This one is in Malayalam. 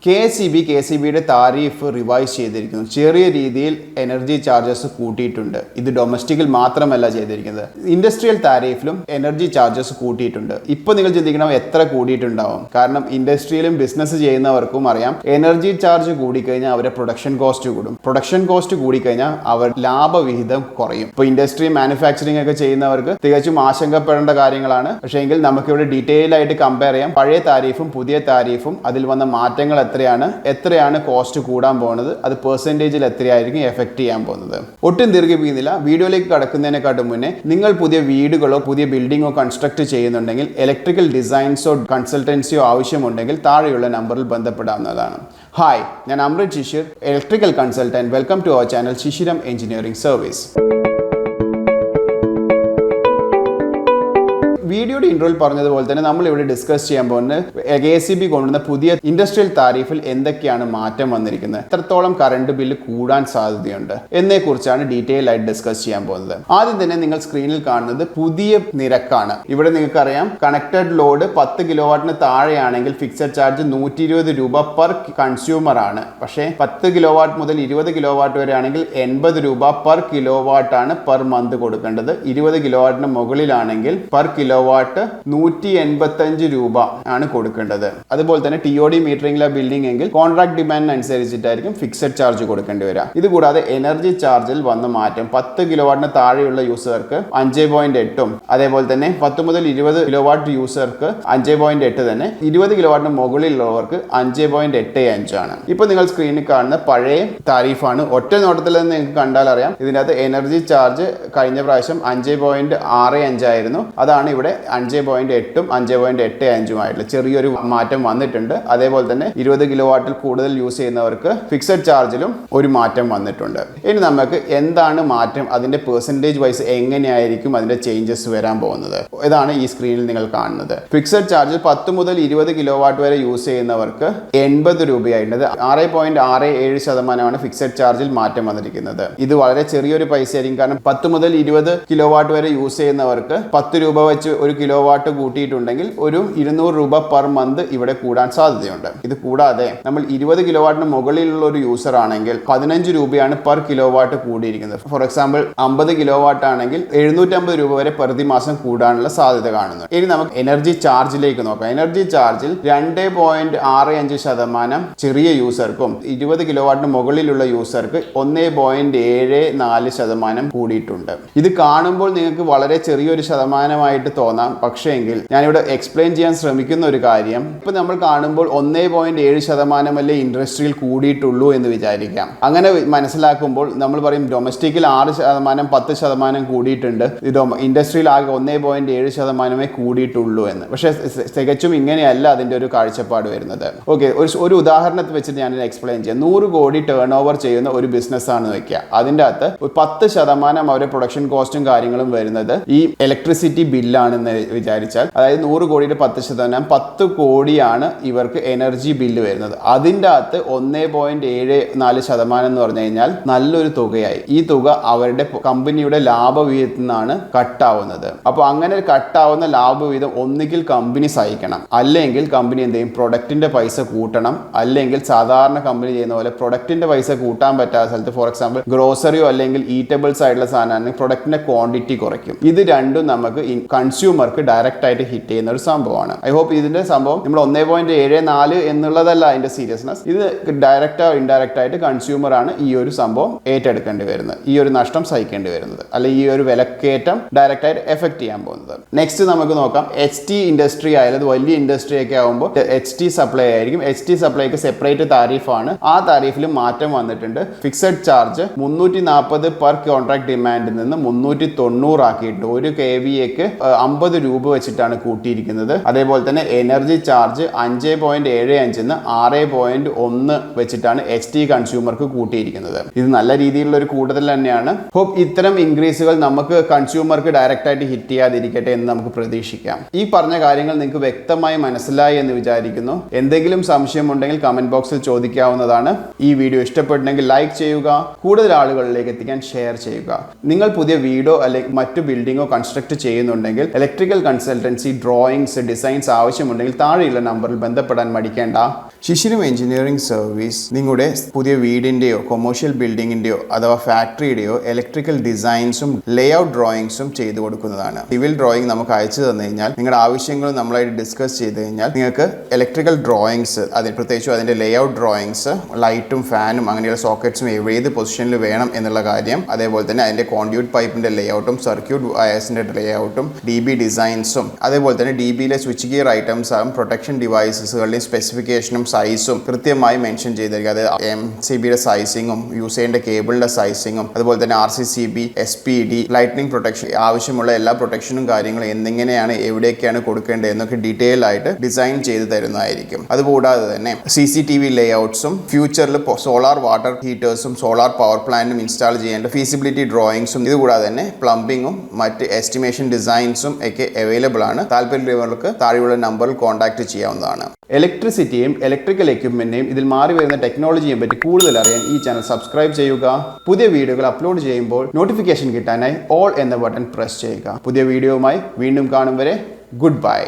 KSEB താരിഫ് റിവൈസ് ചെയ്തിരിക്കുന്നു. ചെറിയ രീതിയിൽ എനർജി ചാർജസ് കൂട്ടിയിട്ടുണ്ട്. ഇത് ഡൊമസ്റ്റിക്കിൽ മാത്രമല്ല ചെയ്തിരിക്കുന്നത്, ഇൻഡസ്ട്രിയൽ താരിഫിലും എനർജി ചാർജസ് കൂട്ടിയിട്ടുണ്ട്. ഇപ്പോൾ നിങ്ങൾ ചിന്തിക്കണം എത്ര കൂടിയിട്ടുണ്ടാവും. കാരണം ഇൻഡസ്ട്രിയിലും ബിസിനസ് ചെയ്യുന്നവർക്കും അറിയാം, എനർജി ചാർജ് കൂടിക്കഴിഞ്ഞാൽ അവരുടെ പ്രൊഡക്ഷൻ കോസ്റ്റ് കൂടും. പ്രൊഡക്ഷൻ കോസ്റ്റ് കൂടിക്കഴിഞ്ഞാൽ അവർ ലാഭവിഹിതം കുറയും. ഇപ്പോൾ ഇൻഡസ്ട്രി മാനുഫാക്ചറിംഗ് ഒക്കെ ചെയ്യുന്നവർക്ക് തികച്ചും ആശങ്കപ്പെടേണ്ട കാര്യങ്ങളാണ്. പക്ഷേ എങ്കിൽ നമുക്കിവിടെ ഡീറ്റെയിൽ ആയിട്ട് കമ്പയർ ചെയ്യാം. പഴയ താരിഫും പുതിയ താരിഫും അതിൽ വന്ന മാറ്റങ്ങൾ എത്രയാണ് കോസ്റ്റ് കൂടാൻ പോകുന്നത്, അത് പെർസെൻറ്റേജിൽ എത്രയായിരിക്കും എഫക്ട് ചെയ്യാൻ പോകുന്നത്. ഒട്ടും ദീർഘിപ്പിക്കുന്നില്ല, വീഡിയോയിലേക്ക് കടക്കുന്നതിനെക്കാട്ടും മുന്നേ നിങ്ങൾ പുതിയ വീടുകളോ പുതിയ ബിൽഡിങ്ങോ കൺസ്ട്രക്ട് ചെയ്യുന്നുണ്ടെങ്കിൽ ഇലക്ട്രിക്കൽ ഡിസൈൻസോ കൺസൾട്ടൻസിയോ ആവശ്യമുണ്ടെങ്കിൽ താഴെയുള്ള നമ്പറിൽ ബന്ധപ്പെടാവുന്നതാണ്. ഹായ്, ഞാൻ Amrit Shishir, electrical consultant. Welcome to our channel Shishiram engineering service. വീഡിയോയുടെ ഇൻട്രോയിൽ പറഞ്ഞതുപോലെ തന്നെ നമ്മൾ ഇവിടെ ഡിസ്കസ് ചെയ്യാൻ പോകുന്നത് KSEB കൊണ്ടുവന്ന പുതിയ ഇൻഡസ്ട്രിയൽ താരിഫിൽ എന്തൊക്കെയാണ് മാറ്റം വന്നിരിക്കുന്നത്, എത്രത്തോളം കറണ്ട് ബില്ല് കൂടാൻ സാധ്യതയുണ്ട് എന്നതിനെക്കുറിച്ചാണ് ഡീറ്റെയിൽ ആയിട്ട് ഡിസ്കസ് ചെയ്യാൻ പോകുന്നത്. ആദ്യം തന്നെ നിങ്ങൾ സ്ക്രീനിൽ കാണുന്നത് പുതിയ നിരക്കാണ്. ഇവിടെ നിങ്ങൾക്കറിയാം, കണക്റ്റഡ് ലോഡ് 10 കിലോവാട്ടിന് താഴെയാണെങ്കിൽ ഫിക്സഡ് ചാർജ് 120 രൂപ പെർ കൺസ്യൂമർ ആണ്. പക്ഷേ 10 കിലോവാട്ട് മുതൽ 20 കിലോവാട്ട് വരെ ആണെങ്കിൽ 80 രൂപ പെർ കിലോവാട്ടാണ് പെർ മന്ത് കൊടുക്കേണ്ടത്. 20 കിലോവാട്ടിന് മുകളിലാണെങ്കിൽ പെർ കിലോവാട്ട് 185 രൂപ ആണ് കൊടുക്കേണ്ടത്. അതുപോലെ തന്നെ TOD മീറ്ററിംഗിലെ ബിൽഡിംഗ് എങ്കിൽ കോൺട്രാക്ട് ഡിമാൻഡിന് അനുസരിച്ചിട്ടായിരിക്കും ഫിക്സഡ് ചാർജ് കൊടുക്കേണ്ടി വരിക. ഇതുകൂടാതെ എനർജി ചാർജിൽ വന്ന മാറ്റം 10 കിലോവാട്ടിന് താഴെയുള്ള യൂസർക്ക് 5.8ഉം അതേപോലെ തന്നെ 10 മുതൽ 20 കിലോവാട്ട് യൂസർക്ക് 5.8 തന്നെ, 20 കിലോവാട്ടിന് മുകളിലുള്ളവർക്ക് 5.85 ആണ്. ഇപ്പൊ നിങ്ങൾ സ്ക്രീനിൽ കാണുന്ന പഴയ താരിഫാണ്. ഒറ്റ നോട്ടത്തിൽ തന്നെ നിങ്ങൾക്ക് കണ്ടാൽ അറിയാം, ഇതിനകത്ത് എനർജി ചാർജ് കഴിഞ്ഞ പ്രാവശ്യം 5.65 ആയിരുന്നു. അതാണ് ഇവിടെ 5.8ഉം 5.85ഉം ആയിട്ടുള്ള ചെറിയൊരു മാറ്റം വന്നിട്ടുണ്ട്. അതേപോലെ തന്നെ 20 കിലോവാട്ടിൽ കൂടുതൽ യൂസ് ചെയ്യുന്നവർക്ക് ഫിക്സഡ് ചാർജിലും ഒരു മാറ്റം വന്നിട്ടുണ്ട്. ഇനി നമുക്ക് എന്താണ് മാറ്റം, അതിന്റെ പെർസെൻറ്റേജ് വൈസ് എങ്ങനെയായിരിക്കും അതിന്റെ ചേഞ്ചസ് വരാൻ പോകുന്നത്, ഇതാണ് ഈ സ്ക്രീനിൽ നിങ്ങൾ കാണുന്നത്. ഫിക്സഡ് ചാർജിൽ 10 മുതൽ 20 കിലോവാട്ട് വരെ യൂസ് ചെയ്യുന്നവർക്ക് 80 രൂപയായിട്ടുണ്ട്. 6.67% ഫിക്സഡ് ചാർജിൽ മാറ്റം വന്നിരിക്കുന്നത്. ഇത് വളരെ ചെറിയൊരു പൈസ ആയിരിക്കും. കാരണം 10 മുതൽ 20 കിലോവാട്ട് വരെ യൂസ് ചെയ്യുന്നവർക്ക് 10 രൂപ വെച്ച് ഒരു കിലോവാട്ട് കൂട്ടിയിട്ടുണ്ടെങ്കിൽ ഒരു 200 രൂപ പെർ മന്ത് ഇവിടെ കൂടാൻ സാധ്യതയുണ്ട്. ഇത് കൂടാതെ നമ്മൾ 20 കിലോവാട്ടിന് മുകളിലുള്ള ഒരു യൂസർ ആണെങ്കിൽ 15 രൂപയാണ് പെർ കിലോവാട്ട് കൂടിയിരിക്കുന്നത്. ഫോർ എക്സാമ്പിൾ 50 കിലോവാട്ട് ആണെങ്കിൽ 750 രൂപ വരെ പ്രതിമാസം കൂടാനുള്ള സാധ്യത കാണുന്നു. ഇനി നമുക്ക് എനർജി ചാർജിലേക്ക് നോക്കാം. എനർജി ചാർജിൽ 2.65% ചെറിയ യൂസർക്കും 20 കിലോവാട്ടിന് മുകളിലുള്ള യൂസർക്ക് 1.74% കൂടിയിട്ടുണ്ട്. ഇത് കാണുമ്പോൾ നിങ്ങൾക്ക് വളരെ ചെറിയൊരു ശതമാനമായിട്ട് തോന്നാം. പക്ഷേ എങ്കിൽ ഞാനിവിടെ എക്സ്പ്ലെയിൻ ചെയ്യാൻ ശ്രമിക്കുന്ന ഒരു കാര്യം, ഇപ്പൊ നമ്മൾ കാണുമ്പോൾ 1.7% ഇൻഡസ്ട്രിയിൽ കൂടിയിട്ടുള്ളൂ എന്ന് വിചാരിക്കാം. അങ്ങനെ മനസ്സിലാക്കുമ്പോൾ നമ്മൾ പറയും ഡൊമസ്റ്റിക്കിൽ 6%, 10% കൂടിയിട്ടുണ്ട്, ഇൻഡസ്ട്രിയിൽ ആകെ 1.7% കൂടിയിട്ടുള്ളൂ എന്ന്. പക്ഷേ തികച്ചും ഇങ്ങനെയല്ല അതിന്റെ ഒരു കാഴ്ചപ്പാട് വരുന്നത്. ഓക്കെ, ഒരു ഉദാഹരണത്തിൽ വെച്ചിട്ട് ഞാൻ എക്സ്പ്ലെയിൻ ചെയ്യാം. 100 കോടി ടേൺ ഓവർ ചെയ്യുന്ന ഒരു ബിസിനസ് ആണ് വെക്കുക. അതിൻ്റെ അകത്ത് 10% അവരുടെ പ്രൊഡക്ഷൻ കോസ്റ്റും കാര്യങ്ങളും വരുന്നത് ഈ ഇലക്ട്രിസിറ്റി ബില്ലാണെന്ന് വിചാരിച്ചാൽ, അതായത് 100 കോടിയുടെ 10%, 10 കോടിയാണ് ഇവർക്ക് എനർജി ബില്ല് വരുന്നത്. അതിൻ്റെ അകത്ത് 1.74% എന്ന് പറഞ്ഞു കഴിഞ്ഞാൽ നല്ലൊരു തുകയായി. ഈ തുക അവരുടെ കമ്പനിയുടെ ലാഭവിഹിതത്തിൽ നിന്നാണ് കട്ടാവുന്നത്. അപ്പോൾ അങ്ങനെ കട്ടാവുന്ന ലാഭവിഹിതം ഒന്നുകിൽ കമ്പനി സഹിക്കണം, അല്ലെങ്കിൽ കമ്പനി എന്ത് ചെയ്യും, പ്രൊഡക്റ്റിന്റെ പൈസ കൂട്ടണം. അല്ലെങ്കിൽ സാധാരണ കമ്പനി ചെയ്യുന്ന പോലെ പ്രൊഡക്റ്റിന്റെ പൈസ കൂട്ടാൻ പറ്റാത്ത സ്ഥലത്ത്, ഫോർ എക്സാമ്പിൾ ഗ്രോസറിയോ അല്ലെങ്കിൽ ഈറ്റബിൾസ് ആയിട്ടുള്ള സാധനമാണെങ്കിൽ പ്രൊഡക്റ്റിന്റെ ക്വാണ്ടിറ്റി കുറയ്ക്കും. ഇത് രണ്ടും നമുക്ക് കൺസ്യൂമർക്ക് ഡയറക്റ്റ് ആയിട്ട് ഹിറ്റ് ചെയ്യുന്ന ഒരു സംഭവമാണ്. ഐ ഹോപ്പ് ഇതിന്റെ സംഭവം നമ്മൾ 1.74 എന്നുള്ളതല്ല അതിന്റെ സീരിയസ്നെസ്. ഇത് ഡയറക്റ്റ് ഇൻഡയറക്റ്റ് ആയിട്ട് കൺസ്യൂമർ ആണ് ഈ ഒരു സംഭവം ഏറ്റെടുക്കേണ്ടി വരുന്നത്, ഈ ഒരു നഷ്ടം സഹിക്കേണ്ടി വരുന്നത്, അല്ലെങ്കിൽ ഈ ഒരു വിലക്കയറ്റം ഡയറക്റ്റ് ആയിട്ട് എഫക്ട് ചെയ്യാൻ പോകുന്നത്. നെക്സ്റ്റ് നമുക്ക് നോക്കാം. HT ഇൻഡസ്ട്രി ആയാലും വലിയ ഇൻഡസ്ട്രി ഒക്കെ ആകുമ്പോൾ HT സപ്ലൈ ആയിരിക്കും. HT സപ്ലൈക്ക് സെപ്പറേറ്റ് താരിഫാണ്. ആ താരിഫിൽ മാറ്റം വന്നിട്ടുണ്ട്. ഫിക്സഡ് ചാർജ് 340 പെർ കോൺട്രാക്ട് ഡിമാൻഡിൽ നിന്ന് 390 ആക്കിയിട്ട് 1 kVAക്ക് 50 രൂപ വെച്ചിട്ടാണ് കൂട്ടിയിരിക്കുന്നത്. അതേപോലെ തന്നെ എനർജി ചാർജ് 5.75 നിന്ന് 6.1 വെച്ചിട്ടാണ് HT കൺസ്യൂമർക്ക് കൂട്ടിയിരിക്കുന്നത്. ഇത് നല്ല രീതിയിലുള്ള ഒരു കൂടുതൽ തന്നെയാണ്. ഹോപ്പ് ഇത്തരം ഇൻക്രീസുകൾ നമുക്ക് കൺസ്യൂമർക്ക് ഡയറക്റ്റ് ആയിട്ട് ഹിറ്റ് ചെയ്യാതിരിക്കട്ടെ എന്ന് നമുക്ക് പ്രതീക്ഷിക്കാം. ഈ പറഞ്ഞ കാര്യങ്ങൾ നിങ്ങൾക്ക് വ്യക്തമായി മനസ്സിലായി എന്ന് വിചാരിക്കുന്നു. എന്തെങ്കിലും സംശയം ഉണ്ടെങ്കിൽ കമന്റ് ബോക്സിൽ ചോദിക്കാവുന്നതാണ്. ഈ വീഡിയോ ഇഷ്ടപ്പെട്ടെങ്കിൽ ലൈക്ക് ചെയ്യുക, കൂടുതൽ ആളുകളിലേക്ക് എത്തിക്കാൻ ഷെയർ ചെയ്യുക. നിങ്ങൾ പുതിയ വീടോ അല്ലെങ്കിൽ മറ്റു ബിൽഡിങ്ങോ കൺസ്ട്രക്ട് ചെയ്യുന്നുണ്ടെങ്കിൽ ഇലക്ട്രിക്കൽ കൺസൾട്ടൻസി, ഡ്രോയിങ്സ്, ഡിസൈൻസ് ആവശ്യമുണ്ടെങ്കിൽ താഴെയുള്ള നമ്പറിൽ ബന്ധപ്പെടാൻ മടിക്കേണ്ട. ശിശിരം എഞ്ചിനീയറിംഗ് സർവീസ് നിങ്ങളുടെ പുതിയ വീടിൻ്റെയോ കൊമേഴ്ഷ്യൽ ബിൽഡിങ്ങിൻ്റെയോ അഥവാ ഫാക്ടറിയുടെയോ ഇലക്ട്രിക്കൽ ഡിസൈൻസും ലേഔട്ട് ഡ്രോയിങ്സും ചെയ്തു കൊടുക്കുന്നതാണ്. സിവിൽ ഡ്രോയിങ് നമുക്ക് അയച്ചു തന്നു കഴിഞ്ഞാൽ നിങ്ങളുടെ ആവശ്യങ്ങൾ നമ്മളായിട്ട് ഡിസ്കസ് ചെയ്ത് കഴിഞ്ഞാൽ നിങ്ങൾക്ക് ഇലക്ട്രിക്കൽ ഡ്രോയിങ്സ്, അതിന് പ്രത്യേകിച്ചും അതിൻ്റെ ലേഔട്ട് ഡ്രോയിങ്സ്, ലൈറ്റും ഫാനും അങ്ങനെയുള്ള സോക്കറ്റ്സും ഏത് പൊസിഷനിൽ വേണം എന്നുള്ള കാര്യം, അതേപോലെ തന്നെ അതിൻ്റെ കോൺഡ്യൂട്ട് പൈപ്പിൻ്റെ ലേഔട്ടും സർക്യൂട്ട് വയർസിൻ്റെ ലേഔട്ടും DB ഡിസൈൻസും, അതേപോലെ തന്നെ DBയിലെ സ്വിച്ച് ഗിയർ ഐറ്റംസ് ആകും പ്രൊട്ടക്ഷൻ ഡിവൈസസുകളുടെയും സ്പെസിഫിക്കേഷനും സൈസും കൃത്യമായി മെൻഷൻ ചെയ്തിരിക്കുക. അത് MCBയുടെ സൈസിങ്ങും യൂസ് ചെയ്യേണ്ട കേബിളിൻ്റെ സൈസിങ്ങും അതുപോലെ തന്നെ RCCB, SPD, ലൈറ്റ്നിങ് പ്രൊട്ടക്ഷൻ ആവശ്യമുള്ള എല്ലാ പ്രൊട്ടക്ഷനും കാര്യങ്ങളും എന്തെങ്ങനെയാണ് എവിടെയൊക്കെയാണ് കൊടുക്കേണ്ടത് എന്നൊക്കെ ഡീറ്റെയിൽ ആയിട്ട് ഡിസൈൻ ചെയ്ത് തരുന്നതായിരിക്കും. അതുകൂടാതെ തന്നെ CCTV ലേഔട്ട്സും ഫ്യൂച്ചറിൽ സോളാർ വാട്ടർ ഹീറ്റേഴ്സും സോളാർ പവർ പ്ലാന്റും ഇൻസ്റ്റാൾ ചെയ്യേണ്ട ഫീസിബിലിറ്റി ഡ്രോയിങ്സും ഇതുകൂടാതെ തന്നെ പ്ലംബിങ്ങും മറ്റ് എസ്റ്റിമേഷൻ ഡിസൈൻസും ഒക്കെ അവൈലബിൾ ആണ്. താല്പര്യമുള്ളവർക്ക് താഴെയുള്ള നമ്പറിൽ കോൺടാക്ട് ചെയ്യാവുന്നതാണ്. ഇലക്ട്രിസിറ്റിയും ഇലക്ട്രിക്കൽ എക്യുപ്മെന്റിനെയും ഇതിൽ മാറി വരുന്ന ടെക്നോളജിയെ പറ്റി കൂടുതൽ അറിയാൻ ഈ ചാനൽ സബ്സ്ക്രൈബ് ചെയ്യുക. പുതിയ വീഡിയോകൾ അപ്ലോഡ് ചെയ്യുമ്പോൾ നോട്ടിഫിക്കേഷൻ കിട്ടാനായി ഓൾ എന്ന ബട്ടൺ പ്രസ് ചെയ്യുക. പുതിയ വീഡിയോയുമായി വീണ്ടും കാണും വരെ ഗുഡ് ബൈ.